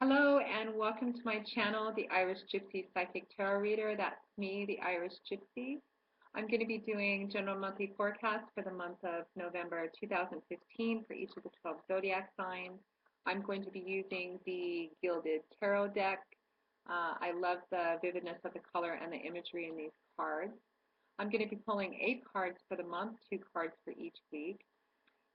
Hello and welcome to my channel, The Irish Gypsy Psychic Tarot Reader. That's me, The Irish Gypsy. I'm going to be doing general monthly forecasts for the month of November 2015 for each of the 12 zodiac signs. I'm going to be using the Gilded Tarot deck. I love the vividness of the color and the imagery in these cards. I'm going to be pulling 8 cards for the month, 2 cards for each week.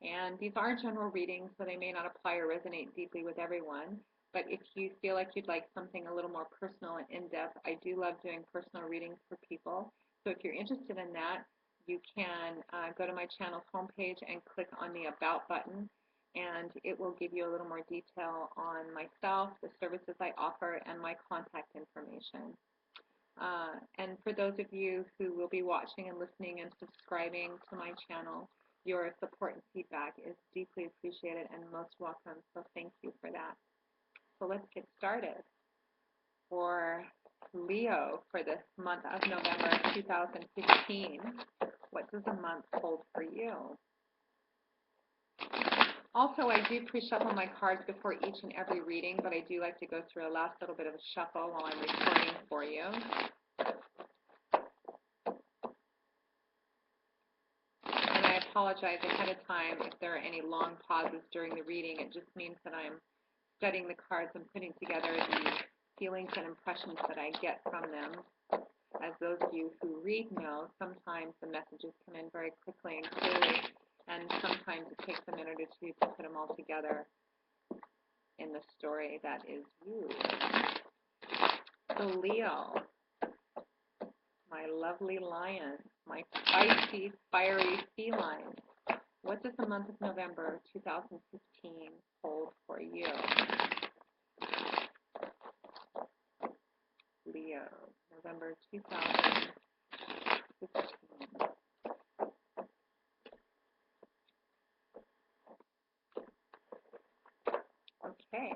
And these are general readings, so they may not apply or resonate deeply with everyone. But if you feel like you'd like something a little more personal and in-depth, I do love doing personal readings for people. So if you're interested in that, you can go to my channel's homepage and click on the About button, and it will give you a little more detail on myself, the services I offer, and my contact information. And for those of you who will be watching and listening and subscribing to my channel, your support and feedback is deeply appreciated and most welcome, so thank you for that. So let's get started. For Leo for this month of November 2015, what does the month hold for you? Also, I do pre-shuffle my cards before each and every reading, but I do like to go through a last little bit of a shuffle while I'm recording for you. And I apologize ahead of time if there are any long pauses during the reading. It just means that I'm studying the cards and putting together the feelings and impressions that I get from them. As those of you who read know, sometimes the messages come in very quickly and clearly, and sometimes it takes a minute or two to put them all together in the story that is you. So Leo, my lovely lion, my feisty, fiery feline, what does the month of November 2015 hold for you? Leo, November 2015. Okay.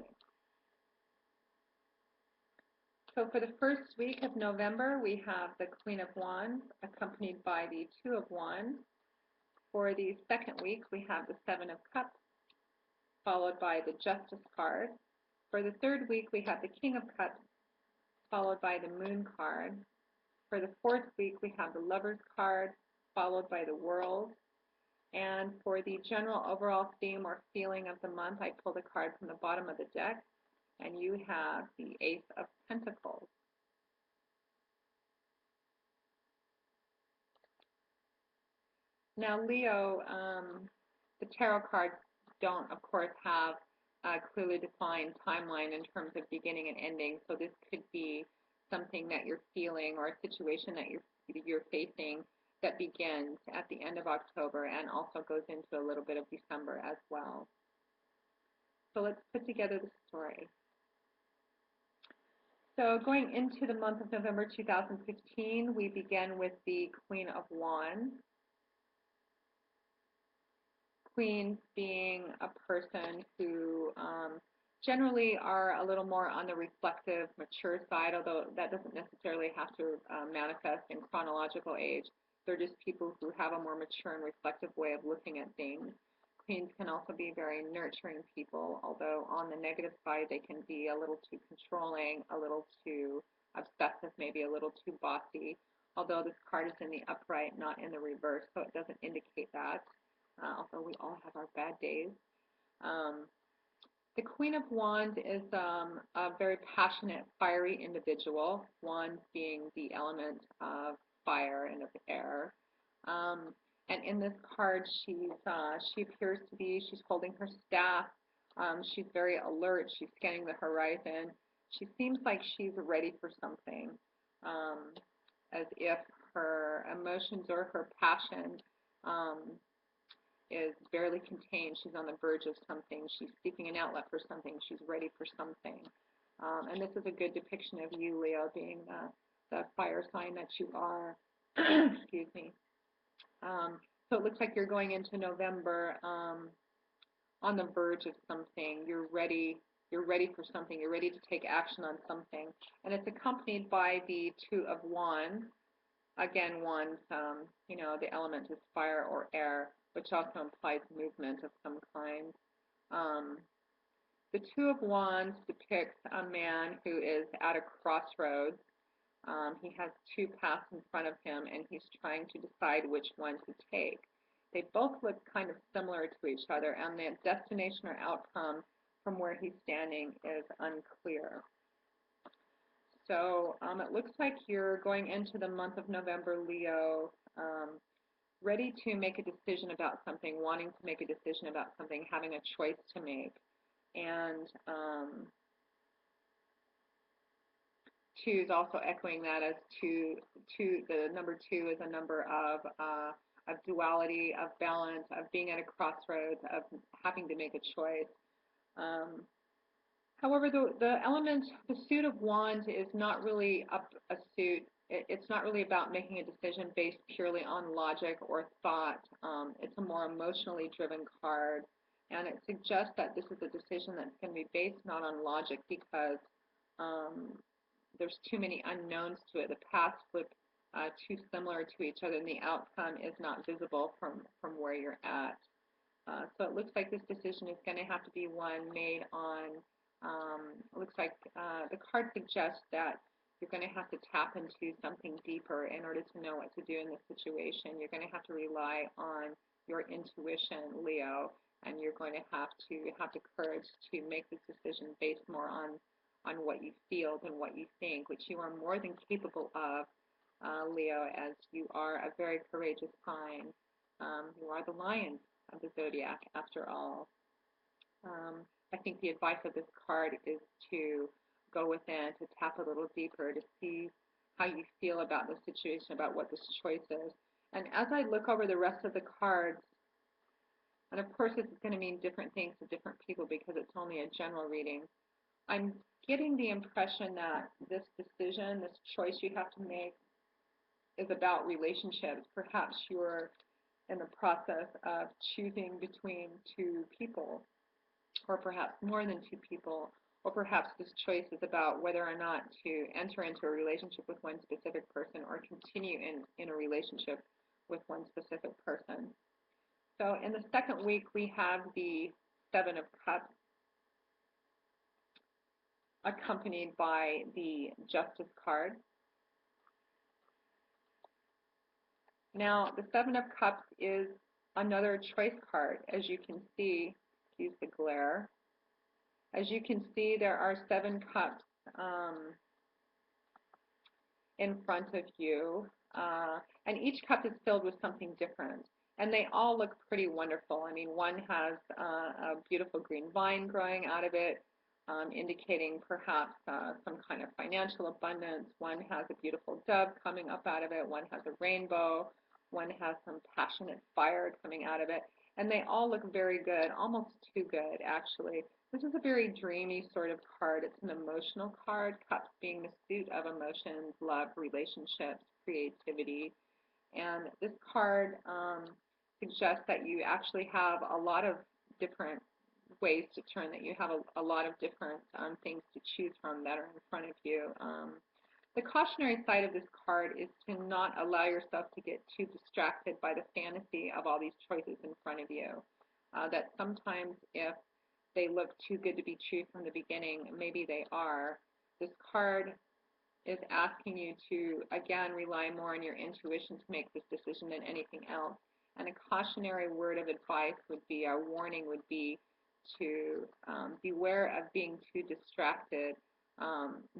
So for the first week of November, we have the Queen of Wands accompanied by the Two of Wands. For the second week, we have the Seven of Cups followed by the Justice card. For the third week, we have the King of Cups followed by the Moon card. For the fourth week, we have the Lovers card followed by the World. And for the general overall theme or feeling of the month, I pulled a card from the bottom of the deck, and you have the Ace of Pentacles. Now, Leo, the tarot cards don't, of course, have a clearly defined timeline in terms of beginning and ending, so this could be something that you're feeling or a situation that you're facing that begins at the end of October and also goes into a little bit of December as well. So let's put together the story. So going into the month of November 2015, we begin with the Queen of Wands. Queens being a person who generally are a little more on the reflective, mature side, although that doesn't necessarily have to manifest in chronological age. They're just people who have a more mature and reflective way of looking at things. Queens can also be very nurturing people, although on the negative side they can be a little too controlling, a little too obsessive, maybe a little too bossy, although this card is in the upright, not in the reverse, so it doesn't indicate that. Although we all have our bad days. The Queen of Wands is a very passionate, fiery individual, wands being the element of fire and of air. And in this card, she appears to be, she's holding her staff. She's very alert. She's scanning the horizon. She seems like she's ready for something, as if her emotions or her passion is barely contained. She's on the verge of something. She's seeking an outlet for something. She's ready for something. And this is a good depiction of you, Leo, being the fire sign that you are. Excuse me. So it looks like you're going into November on the verge of something. You're ready. You're ready for something. You're ready to take action on something. And it's accompanied by the Two of Wands. Again, wands, you know, the element is fire or air, which also implies movement of some kind. The Two of Wands depicts a man who is at a crossroads. He has two paths in front of him, and he's trying to decide which one to take. They both look kind of similar to each other, and the destination or outcome from where he's standing is unclear. So it looks like you're going into the month of November, Leo, ready to make a decision about something, wanting to make a decision about something, having a choice to make. And two is also echoing that as the number two is a number of duality, of balance, of being at a crossroads, of having to make a choice. However, the element, the suit of wands is not really a suit. It's not really about making a decision based purely on logic or thought. It's a more emotionally driven card, and it suggests that this is a decision that's going to be based not on logic because there's too many unknowns to it. The paths look too similar to each other, and the outcome is not visible from where you're at. So it looks like this decision is going to have to be one made on, it looks like the card suggests that you're going to have to tap into something deeper in order to know what to do in this situation. You're going to have to rely on your intuition, Leo, and you're going to have the courage to make this decision based more on what you feel than what you think, which you are more than capable of, Leo, as you are a very courageous sign. You are the lion of the zodiac, after all. I think the advice of this card is to go within, to tap a little deeper, to see how you feel about the situation, about what this choice is. And as I look over the rest of the cards, and of course this is going to mean different things to different people because it's only a general reading, I'm getting the impression that this decision, this choice you have to make is about relationships. Perhaps you're in the process of choosing between two people, or perhaps more than two people, or perhaps this choice is about whether or not to enter into a relationship with one specific person or continue in a relationship with one specific person. So in the second week, we have the Seven of Cups, accompanied by the Justice card. Now, the Seven of Cups is another choice card. As you can see, use the glare. As you can see, there are 7 cups in front of you, and each cup is filled with something different. And they all look pretty wonderful. I mean, one has a beautiful green vine growing out of it, indicating perhaps some kind of financial abundance. One has a beautiful dove coming up out of it. One has a rainbow. One has some passionate fire coming out of it. And they all look very good, almost too good, actually. This is a very dreamy sort of card. It's an emotional card, cups being the suit of emotions, love, relationships, creativity. And this card suggests that you actually have a lot of different ways to turn, that you have a lot of different things to choose from that are in front of you. The cautionary side of this card is to not allow yourself to get too distracted by the fantasy of all these choices in front of you. That sometimes if they look too good to be true from the beginning, maybe they are. This card is asking you to, again, rely more on your intuition to make this decision than anything else. And a cautionary word of advice would be, a warning would be to beware of being too distracted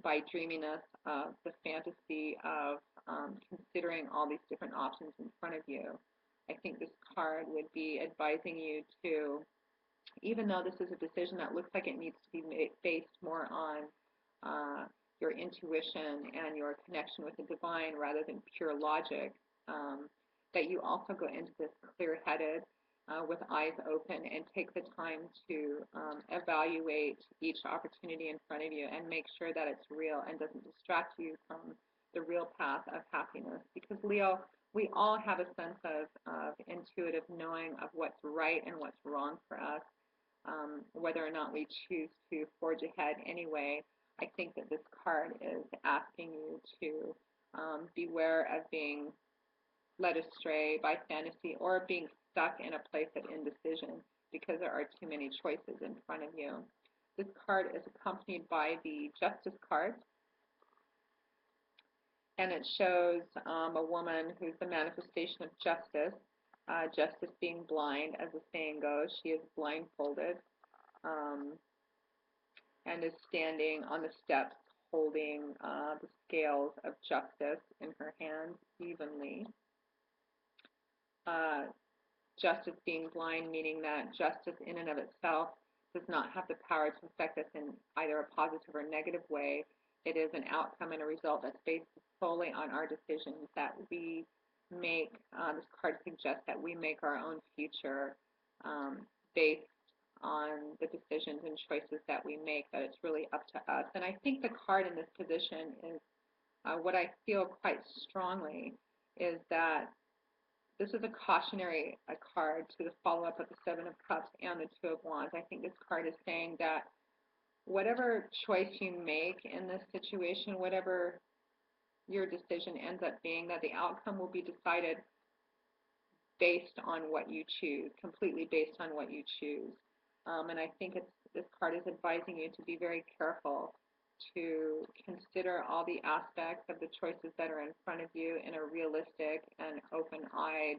by dreaminess of the fantasy of considering all these different options in front of you. I think this card would be advising you to, even though this is a decision that looks like it needs to be based more on your intuition and your connection with the divine rather than pure logic, that you also go into this clear-headed, with eyes open, and take the time to evaluate each opportunity in front of you and make sure that it's real and doesn't distract you from the real path of happiness. Because, Leo, we all have a sense of intuitive knowing of what's right and what's wrong for us. Whether or not we choose to forge ahead anyway, I think that this card is asking you to beware of being led astray by fantasy or being stuck in a place of indecision because there are too many choices in front of you. This card is accompanied by the Justice card, and it shows a woman who's the manifestation of justice. Justice being blind, as the saying goes. She is blindfolded um, and is standing on the steps holding the scales of justice in her hands evenly. Uh, justice being blind, meaning that justice in and of itself does not have the power to affect us in either a positive or negative way. It is an outcome and a result that's based solely on our decisions that we make. This card suggests that we make our own future based on the decisions and choices that we make, that it's really up to us. And I think the card in this position is what I feel quite strongly is that this is a cautionary card to the follow-up of the Seven of Cups and the Two of Wands. I think this card is saying that whatever choice you make in this situation, whatever your decision ends up being, that the outcome will be decided based on what you choose, completely based on what you choose. And I think this card is advising you to be very careful to consider all the aspects of the choices that are in front of you in a realistic and open-eyed,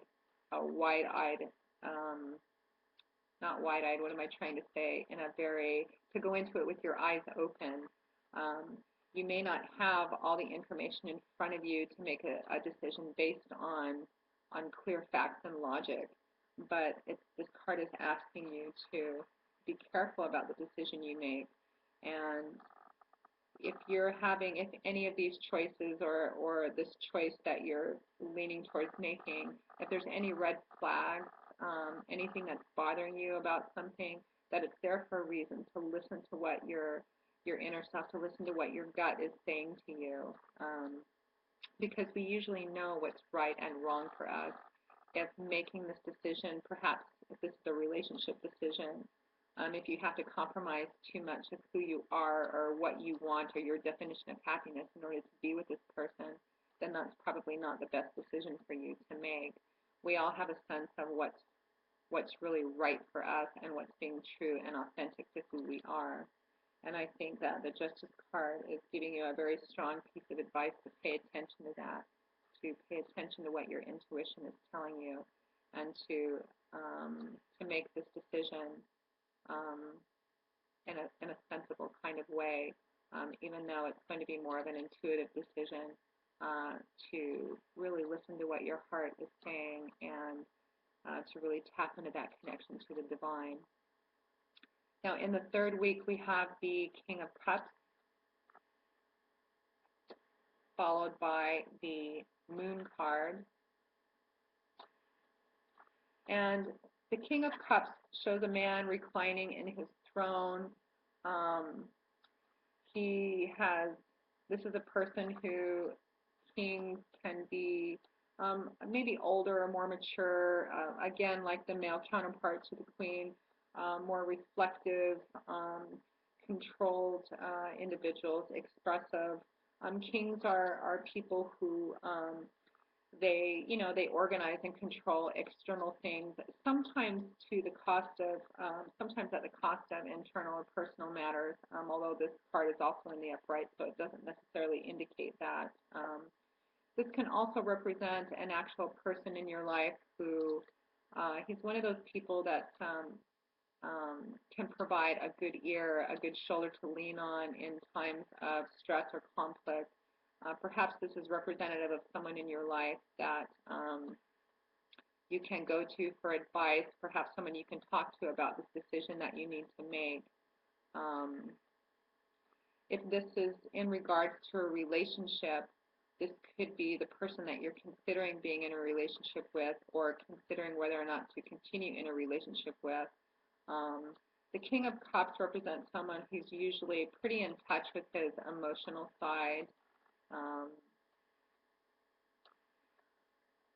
wide-eyed, not wide-eyed, what am I trying to say, to go into it with your eyes open. You may not have all the information in front of you to make a decision based on clear facts and logic, but this card is asking you to be careful about the decision you make. And if any of these choices or this choice that you're leaning towards making, if there's any red flags, anything that's bothering you about something, that it's there for a reason, to listen to what your inner self, to listen to what your gut is saying to you. Because we usually know what's right and wrong for us. If making this decision, perhaps if this is a relationship decision, if you have to compromise too much of who you are or what you want or your definition of happiness in order to be with this person, then that's probably not the best decision for you to make. We all have a sense of what's really right for us and what's being true and authentic to who we are. And I think that the Justice card is giving you a very strong piece of advice to pay attention to that, to pay attention to what your intuition is telling you, and to make this decision in a sensible kind of way, even though it's going to be more of an intuitive decision, to really listen to what your heart is saying and to really tap into that connection to the divine. Now, in the third week, we have the King of Cups, followed by the Moon card. And the King of Cups shows a man reclining in his throne. This is a person who, kings can be maybe older or more mature, again, like the male counterpart to the Queen, more reflective, controlled individuals, expressive. Kings are people who they organize and control external things, sometimes sometimes at the cost of internal or personal matters, although this card is also in the upright, so it doesn't necessarily indicate that. This can also represent an actual person in your life who, he's one of those people that can provide a good ear, a good shoulder to lean on in times of stress or conflict. Perhaps this is representative of someone in your life that you can go to for advice, perhaps someone you can talk to about this decision that you need to make. If this is in regards to a relationship, this could be the person that you're considering being in a relationship with or considering whether or not to continue in a relationship with. The King of Cups represents someone who's usually pretty in touch with his emotional side.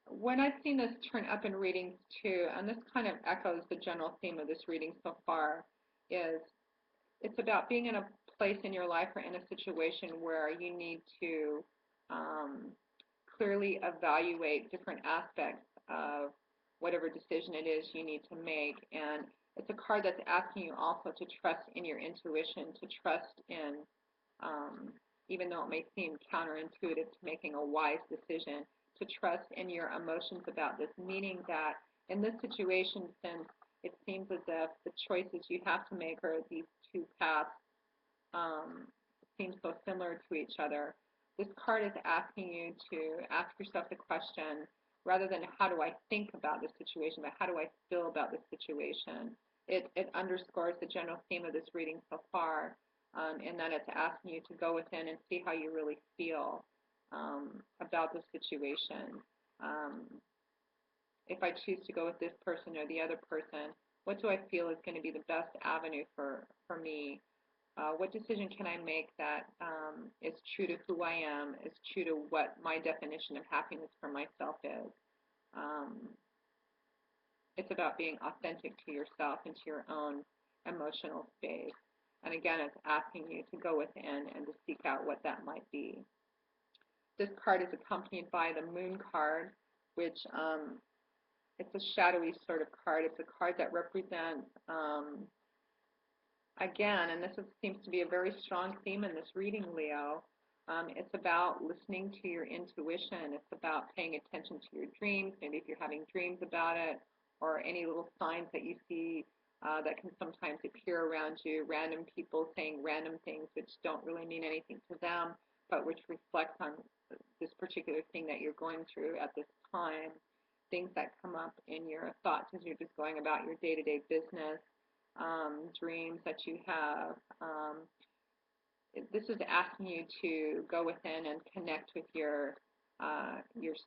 When I've seen this turn up in readings too, and this kind of echoes the general theme of this reading so far, is it's about being in a place in your life or in a situation where you need to clearly evaluate different aspects of whatever decision it is you need to make. And it's a card that's asking you also to trust in your intuition, to trust in, um, even though it may seem counterintuitive to making a wise decision, to trust in your emotions about this, meaning that in this situation, since it seems as if the choices you have to make are these two paths um, seem so similar to each other, this card is asking you to ask yourself the question, rather than how do I think about this situation, but how do I feel about this situation. It underscores the general theme of this reading so far, in that it's asking you to go within and see how you really feel about the situation. Um, if I choose to go with this person or the other person, what do I feel is going to be the best avenue for me? What decision can I make that is true to who I am, is true to what my definition of happiness for myself is? Um, it's about being authentic to yourself and to your own emotional space. And again, it's asking you to go within and to seek out what that might be. This card is accompanied by the Moon card, which it's a shadowy sort of card. It's a card that represents, again, and seems to be a very strong theme in this reading, Leo. It's about listening to your intuition. It's about paying attention to your dreams, maybe if you're having dreams about it, or any little signs that you see that can sometimes appear around you, random people saying random things which don't really mean anything to them, but which reflect on this particular thing that you're going through at this time, things that come up in your thoughts as you're just going about your day-to-day business, dreams that you have. This is asking you to go within and connect with your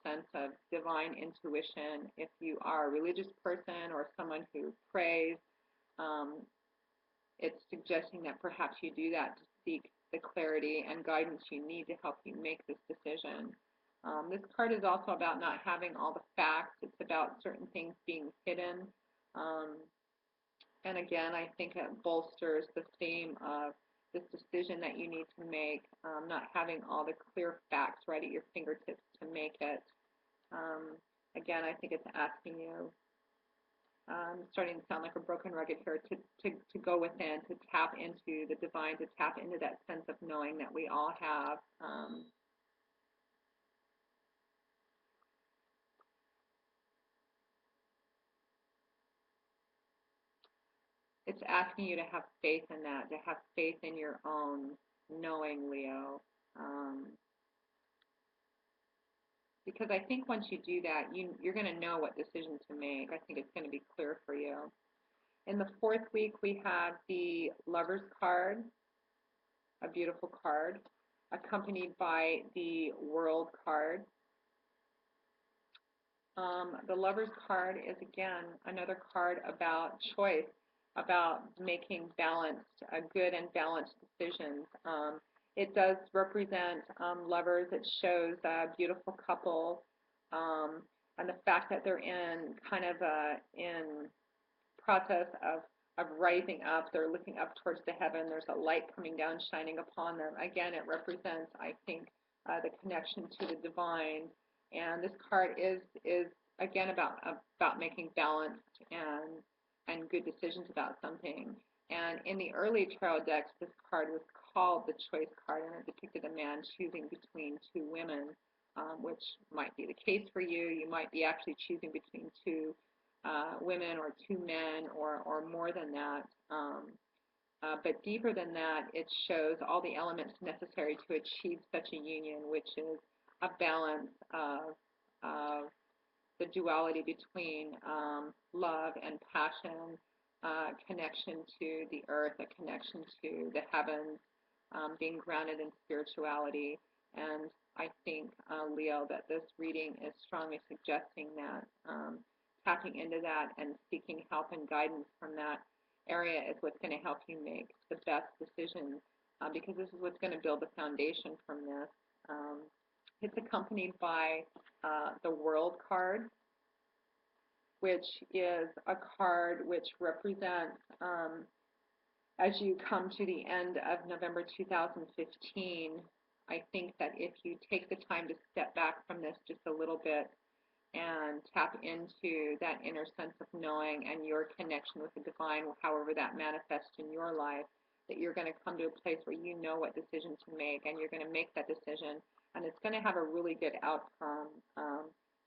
sense of divine intuition. If you are a religious person or someone who prays, um, it's suggesting that perhaps you do that to seek the clarity and guidance you need to help you make this decision. This card is also about not having all the facts. It's about certain things being hidden. Um, and again, I think it bolsters the theme of this decision that you need to make, not having all the clear facts right at your fingertips to make it. Um, again, I think it's asking you, starting to sound like a broken rugged hair, to go within, to tap into the divine, to tap into that sense of knowing that we all have. It's asking you to have faith in that, to have faith in your own knowing, Leo. Um, because I think once you do that, you're going to know what decision to make. I think it's going to be clear for you. In the fourth week, we have the Lover's card, a beautiful card, accompanied by the World card. The Lover's card is, again, another card about choice, about making balanced, good and balanced decisions. It does represent lovers. It shows a beautiful couple, and the fact that they're in kind of in process of rising up. They're looking up towards the heaven. There's a light coming down, shining upon them. Again, it represents, I think, the connection to the divine. And this card is again about making balanced and good decisions about something. And in the early tarot decks, this card was called the Choice card, and it depicted a man choosing between two women, which might be the case for you. You might be actually choosing between two women or two men or more than that. But deeper than that, it shows all the elements necessary to achieve such a union, which is a balance of the duality between love and passion, connection to the earth, a connection to the heavens, being grounded in spirituality. And I think, Leo, that this reading is strongly suggesting that tapping into that and seeking help and guidance from that area is what's going to help you make the best decision, because this is what's going to build the foundation from this. It's accompanied by the World card, which is a card which represents, as you come to the end of November 2015, I think that if you take the time to step back from this just a little bit and tap into that inner sense of knowing and your connection with the divine, however that manifests in your life, that you're going to come to a place where you know what decision to make, and you're going to make that decision, and it's going to have a really good outcome.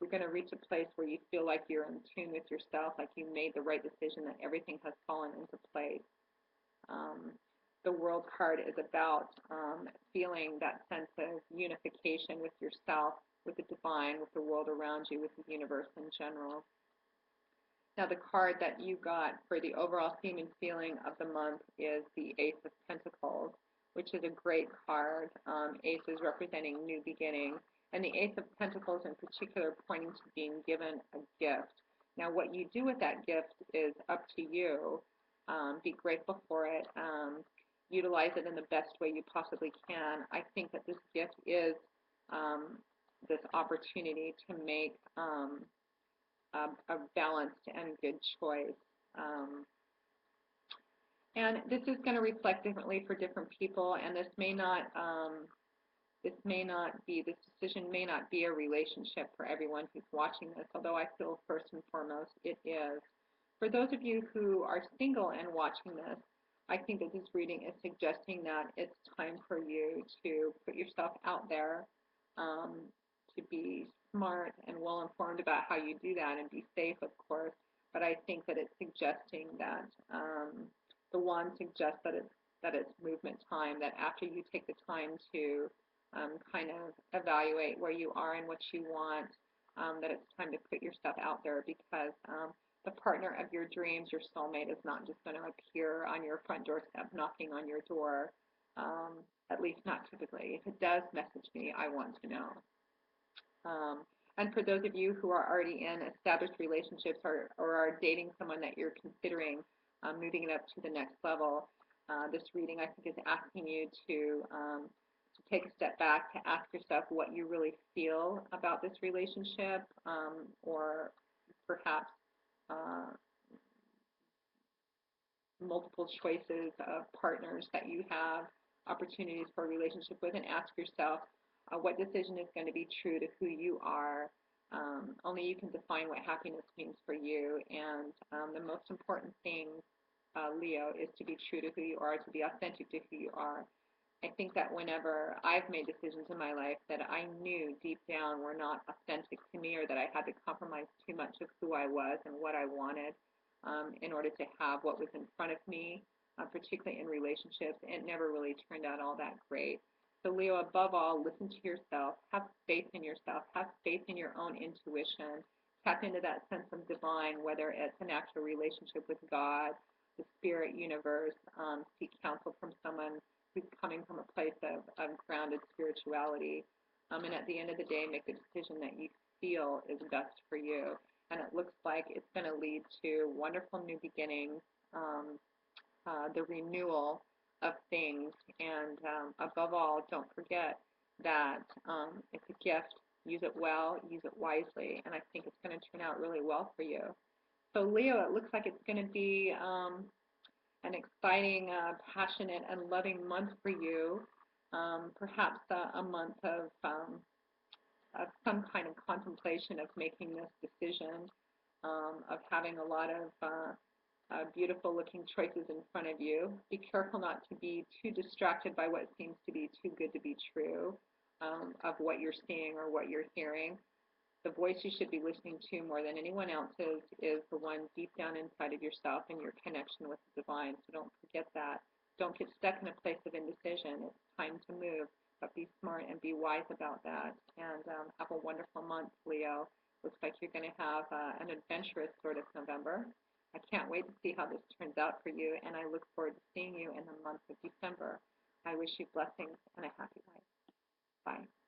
You're going to reach a place where you feel like you're in tune with yourself, like you made the right decision, that everything has fallen into place. Um, the World card is about feeling that sense of unification with yourself, with the divine, with the world around you, with the universe in general. Now, the card that you got for the overall theme and feeling of the month is the Ace of Pentacles, which is a great card. Aces representing new beginnings, and the Ace of Pentacles in particular pointing to being given a gift. Now, what you do with that gift is up to you. Be grateful for it. Utilize it in the best way you possibly can. I think that this gift is this opportunity to make a balanced and good choice. And this is going to reflect differently for different people, and this decision may not be a relationship for everyone who's watching this, although I feel first and foremost it is. For those of you who are single and watching this, I think that this reading is suggesting that it's time for you to put yourself out there, to be smart and well informed about how you do that, and be safe, of course. But I think that it's suggesting that the wand suggests that it's movement time. That after you take the time to kind of evaluate where you are and what you want, that it's time to put yourself out there, because the partner of your dreams, your soulmate, is not just going to appear on your front doorstep knocking on your door, at least not typically. If it does, message me. I want to know. And for those of you who are already in established relationships, or are dating someone that you're considering moving it up to the next level, this reading, I think, is asking you to take a step back, to ask yourself what you really feel about this relationship, or perhaps multiple choices of partners that you have opportunities for a relationship with, and ask yourself what decision is going to be true to who you are. Only you can define what happiness means for you, and the most important thing, Leo, is to be true to who you are, to be authentic to who you are. I think that whenever I've made decisions in my life that I knew deep down were not authentic to me, or that I had to compromise too much of who I was and what I wanted in order to have what was in front of me, particularly in relationships, it never really turned out all that great. So Leo, above all, listen to yourself, have faith in yourself, have faith in your own intuition, tap into that sense of divine, whether it's an actual relationship with God, the spirit universe, seek counsel from someone who's coming from a place of grounded spirituality. And at the end of the day, make the decision that you feel is best for you. And it looks like it's going to lead to wonderful new beginnings, the renewal of things, and above all, don't forget that it's a gift. Use it well, use it wisely, and I think it's going to turn out really well for you. So Leo, it looks like it's going to be an exciting, passionate, and loving month for you. Perhaps a month of some kind of contemplation of making this decision, of having a lot of beautiful looking choices in front of you. Be careful not to be too distracted by what seems to be too good to be true, of what you're seeing or what you're hearing. The voice you should be listening to more than anyone else's is the one deep down inside of yourself and your connection with the divine. So don't forget that. Don't get stuck in a place of indecision. It's time to move, but be smart and be wise about that. And have a wonderful month, Leo. Looks like you're going to have an adventurous sort of November. I can't wait to see how this turns out for you, and I look forward to seeing you in the month of December. I wish you blessings and a happy life. Bye.